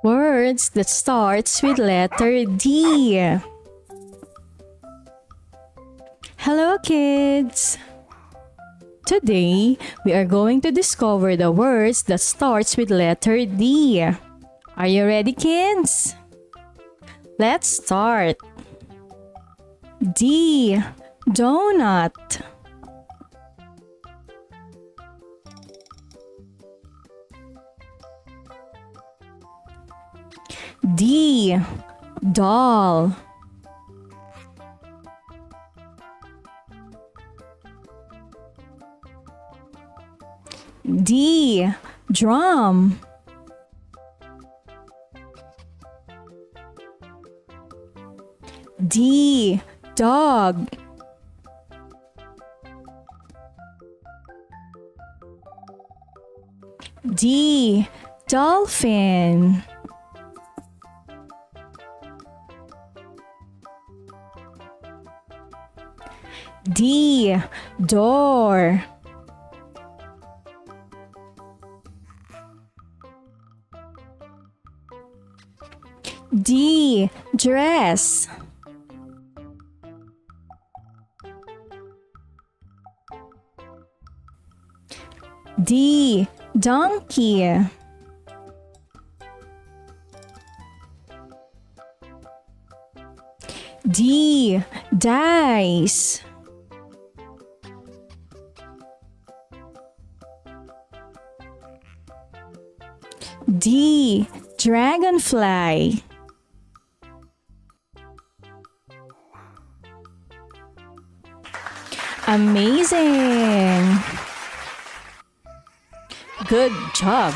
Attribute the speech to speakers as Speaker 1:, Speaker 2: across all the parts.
Speaker 1: Words that starts with letter D. Hello kids! Today, we are going to discover the words that starts with letter D. Are you ready kids? Let's start. D. Donut. D. Doll. D. Drum. D. Dog. D. Dolphin. D. Door. D. Dress. D. Donkey. D. Dice. D. Dragonfly. Amazing! Good job!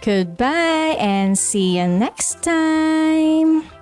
Speaker 1: Goodbye and see you next time!